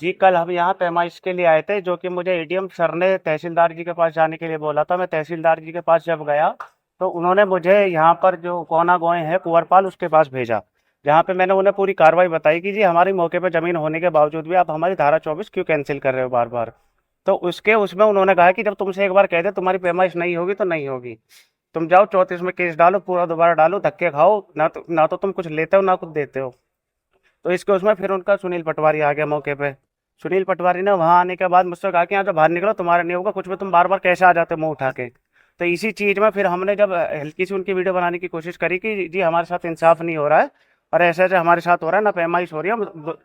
जी, कल हम यहाँ पैमाइश के लिए आए थे, जो कि मुझे एडीएम सर ने तहसीलदार जी के पास जाने के लिए बोला था। मैं तहसीलदार जी के पास जब गया तो उन्होंने मुझे यहाँ पर जो कोना गोए हैं कुंवरपाल उसके पास भेजा, जहाँ पे मैंने उन्हें पूरी कार्रवाई बताई कि जी हमारी मौके पे ज़मीन होने के बावजूद भी आप हमारी धारा 24 क्यों कैंसिल कर रहे हो बार बार। तो उसमें उन्होंने कहा कि जब तुमसे एक बार कह दे तुम्हारी पैमाइश नहीं होगी तो नहीं होगी, तुम जाओ 34 में केस डालो, पूरा दोबारा डालो, धक्के खाओ, ना तो तुम कुछ लेते हो ना कुछ देते हो। तो इसके उसमें फिर उनका सुनील पटवारी आ गया मौके पे। सुनील पटवारी ने वहां आने के बाद मुझसे कहा कि यहाँ से बाहर निकलो, तुम्हारा नहीं होगा कुछ भी, तुम बार बार कैसे आ जाते हो मुंह उठा के। तो इसी चीज में फिर हमने जब हल्की सी उनकी वीडियो बनाने की कोशिश करी कि जी हमारे साथ इंसाफ नहीं हो रहा है और ऐसे ऐसे हमारे साथ हो रहा है, ना पैमाइश हो रही है, हम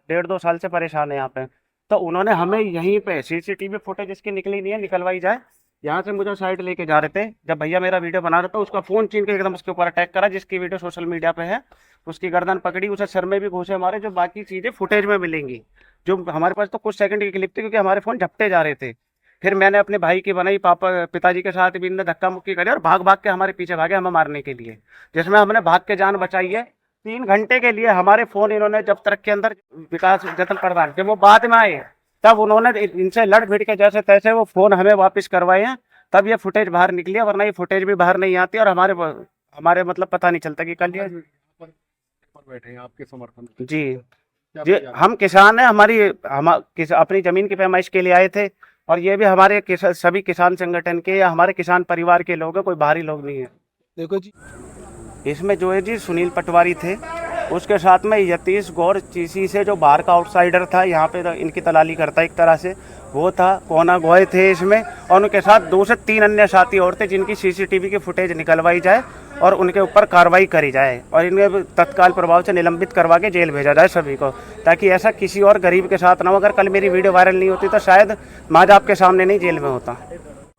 1.5-2 साल से परेशान है यहाँ पे। तो उन्होंने हमें यहीं पे सीसीटीवी फुटेज इसकी निकली नहीं है, निकलवाई जाए। यहाँ से मुझे साइड लेके जा रहे थे, जब भैया मेरा वीडियो बना रहा था उसका फोन छीन के एकदम उसके ऊपर अटैक करा, जिसकी वीडियो सोशल मीडिया पे है। उसकी गर्दन पकड़ी, उसे सर में भी घूंसे मारे, जो बाकी चीजें फुटेज में मिलेंगी। जो हमारे पास तो कुछ सेकंड की क्लिप थी, क्योंकि हमारे फोन झपटे जा रहे थे। फिर मैंने अपने भाई की बनाई, पिताजी के साथ भी इनने धक्का मुक्की करी और भाग भाग के हमारे पीछे भागे हमें मारने के लिए, जिसमें हमने भाग के जान बचाई है। 3 घंटे के लिए हमारे फोन इन्होंने जब तक के अंदर विकास जतन प्रधान, जब वो बाद में आए तब उन्होंने इनसे लड़ भिड़ के जैसे तैसे वो फोन हमें वापस करवाए हैं, तब ये फुटेज बाहर निकली है, वरना ये फुटेज भी बाहर नहीं आती। और हमारे मतलब पता नहीं चलता कि कल ये बैठे हैं आपके समर्थन में। जी जी, हम किसान हैं, अपनी जमीन की पैमाइश के लिए आए थे, और ये भी हमारे सभी किसान संगठन के या हमारे किसान परिवार के लोग हैं, कोई बाहरी लोग नहीं है। देखो जी, इसमें जो है जी सुनील पटवारी थे, उसके साथ में यतीश गौर चीसी से जो बाहर का आउटसाइडर था, यहाँ पे इनकी दलाली करता एक तरह से, वो था। कोना गोए थे इसमें, और उनके साथ 2 से 3 अन्य साथी और थे, जिनकी सीसीटीवी की फुटेज निकलवाई जाए और उनके ऊपर कार्रवाई करी जाए और इन्हें तत्काल प्रभाव से निलंबित करवा के जेल भेजा जाए सभी को, ताकि ऐसा किसी और गरीब के साथ ना हो। अगर कल मेरी वीडियो वायरल नहीं होती तो शायद माज आपके सामने नहीं जेल में होता।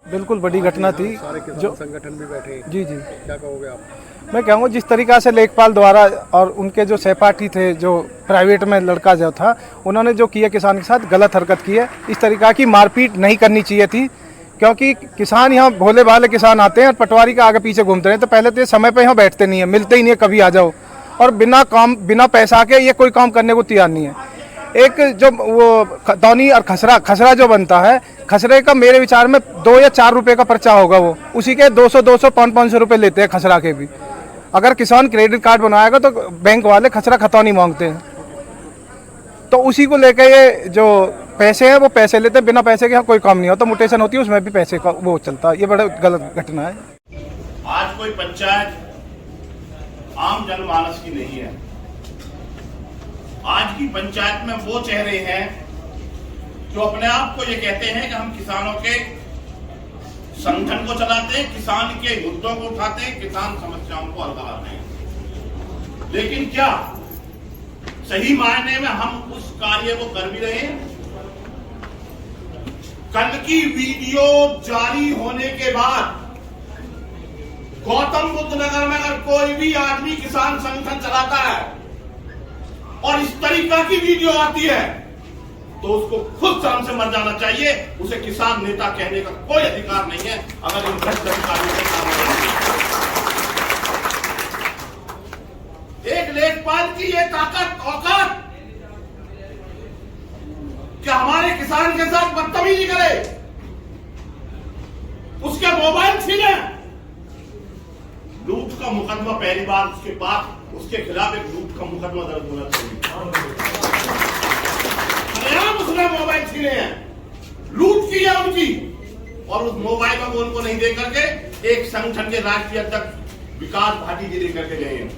बिल्कुल बड़ी घटना थी। सारे किसान संगठन भी बैठे हैं। जी जी, क्या कहोगे आप? मैं कहूँगा जिस तरीक़ा से लेखपाल द्वारा और उनके जो सहपाठी थे, जो प्राइवेट में लड़का जो था, उन्होंने जो किया किसान के साथ गलत हरकत की है। इस तरीक़ा की मारपीट नहीं करनी चाहिए थी, क्योंकि किसान यहाँ भोले भाले किसान आते हैं और पटवारी का आगे पीछे घूमते हैं। तो पहले तो ये समय पे यहाँ बैठते नहीं है, मिलते ही नहीं है, कभी आ जाओ, और बिना पैसा के ये कोई काम करने को तैयार नहीं है। एक जो वो खतौनी और खसरा जो बनता है, खसरे का मेरे विचार में 2 या 4 रुपए का पर्चा होगा, वो उसी के 200 500 रुपए लेते हैं खसरा के भी। अगर किसान क्रेडिट कार्ड बनवाएगा तो बैंक वाले खसरा खतौनी मांगते हैं, तो उसी को लेके ये जो पैसे हैं वो पैसे लेते हैं। बिना पैसे के यहाँ कोई काम नहीं होता, मुटेशन होती है उसमें भी पैसे का वो चलता है। ये बड़ा गलत घटना है। आज कोई पंचायत आम जनमानस की नहीं है। आज की पंचायत में वो चेहरे हैं जो अपने आप को ये कहते हैं कि हम किसानों के संगठन को चलाते हैं, किसान के मुद्दों को उठाते हैं, किसान समस्याओं को हल कराते हैं। लेकिन क्या सही मायने में हम उस कार्य को कर भी रहे हैं? कल की वीडियो जारी होने के बाद गौतम बुद्ध नगर में अगर कोई भी आदमी किसान संगठन चलाता है और इस तरीका की वीडियो आती है, तो उसको खुद शर्म से मर जाना चाहिए। उसे किसान नेता कहने का कोई अधिकार नहीं है। अगर इन भ्रष्ट अधिकारियों के सामने एक लेखपाल की ये ताकत औकात कि हमारे किसान के साथ बदतमीजी करे, उसके मोबाइल छीने, लूट का मुकदमा पहली बार उसके बाद उसके खिलाफ एक लूट का मुकदमा दर्ज होना चाहिए। उसने मोबाइल छीने हैं, लूट की है उनकी, और उस मोबाइल को उनको नहीं दे करके एक संगठन के राष्ट्रीय अध्यक्ष विकास भाटी जी दे करके गए हैं।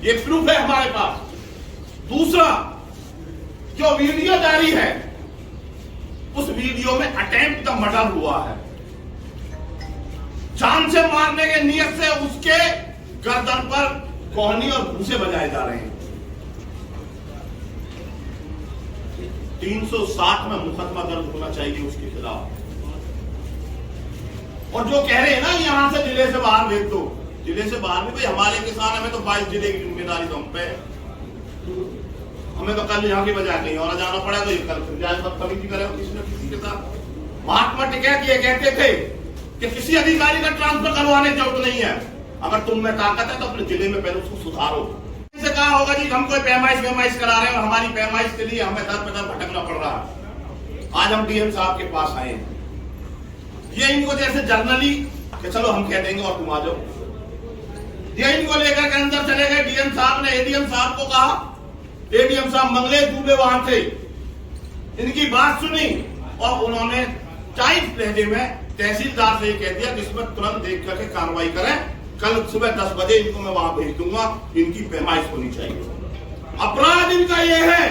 ये प्रूफ है हमारे पास। दूसरा, जो वीडियो जारी है, उस वीडियो में अटेम्प्ट द मर्डर हुआ है। जान से मारने के नियत से उसके गर्दन पर कोहनी और घूंसे बजाए जा रहे हैं। 307 में मुकदमा दर्ज होना चाहिए उसके खिलाफ। और जो कह रहे हैं ना यहां से जिले से बाहर भेज दो, जिले से बाहर भी भाई हमारे किसान, हमें तो 22 जिले की जिम्मेदारी तो हम पे है। हमें तो कल यहाँ की बजाय कहीं और जाना पड़ा, तो ये कल कमिटी करे किसी न किसी के साथ। महात्मा टिकैत ये कहते थे कि किसी अधिकारी का ट्रांसफर करवाने की जरूरत नहीं है, अगर तुम में ताकत है तो अपने जिले में पहले उसको सुधारो। कहा होगा जी हम कोई पैमाइश करा रहे हैं और हमारी पैमाइश के लिए हमें दर पे दर भटकना पड़ रहा है। आज हम डीएम साहब के पास आए हैं, ये इनको जैसे जर्नली कि चलो हम कह देंगे और तुम आ जाओ, ये इनको लेकर के अंदर चले गए। डीएम साहब ने एडीएम साहब को कहा, एडीएम साहब मंगलेश दुबे वहां थे, इनकी बात सुनी और उन्होंने टाइट लहजे में तहसीलदार से कह दिया कि इसमें तुरंत देख करके कार्रवाई करें, कल सुबह 10 बजे इनको मैं वहां भेज दूंगा, इनकी पैमाइश होनी चाहिए। अपराध इनका यह है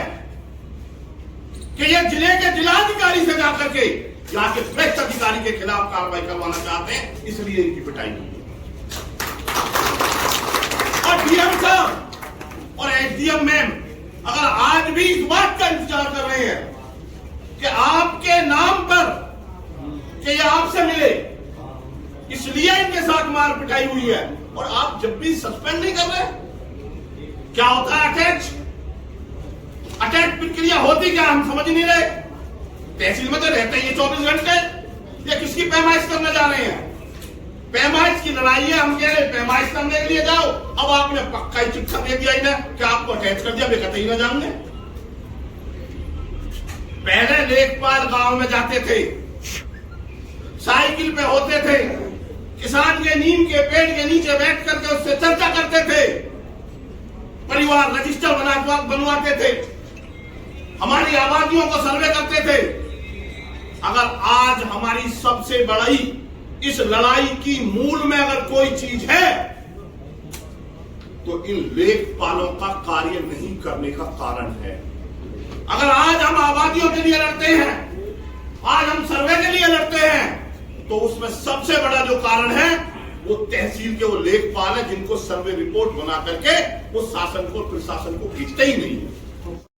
कि ये जिले के जिलाधिकारी से जाकर के जाके भ्रष्ट अधिकारी के खिलाफ कार्रवाई करवाना चाहते हैं, इसलिए इनकी पिटाई हुई। और डीएम साहब और एसडीएम मैम अगर आज भी इस बात का इंतजार कर रहे हैं कि आपके नाम पर कि ये आपसे मिले, इसलिए इनके साथ मार पिटाई हुई है, और आप जब भी सस्पेंड नहीं कर रहे, क्या होता है अटैच प्रक्रिया होती क्या, हम समझ नहीं रहे। तहसील में तो रहते ही 24 घंटे, ये किसकी पैमाइश करने जा रहे हैं? पैमाइश की लड़ाई है, हम कह रहे पैमाइश करने के लिए जाओ, अब आपने पक्का ही चिट्ठा दे दिया इन्हें कि आपको अटैच कर दिया, बेकते ही ना जाएंगे। पहले लेखपाल गांव में जाते थे, साइकिल पे होते थे, किसान के नीम के पेड़ के नीचे बैठ करके उससे चर्चा करते थे, परिवार रजिस्टर बनवाते थे, हमारी आबादियों को सर्वे करते थे। अगर आज हमारी सबसे बड़ी इस लड़ाई की मूल में अगर कोई चीज है तो इन लेखपालों का कार्य नहीं करने का कारण है। अगर आज हम आबादियों के लिए लड़ते हैं, आज हम सर्वे के लिए लड़ते हैं, तो उसमें सबसे बड़ा जो कारण है वो तहसील के वो लेखपाल है, जिनको सर्वे रिपोर्ट बना करके वो शासन को प्रशासन को भेजते ही नहीं है।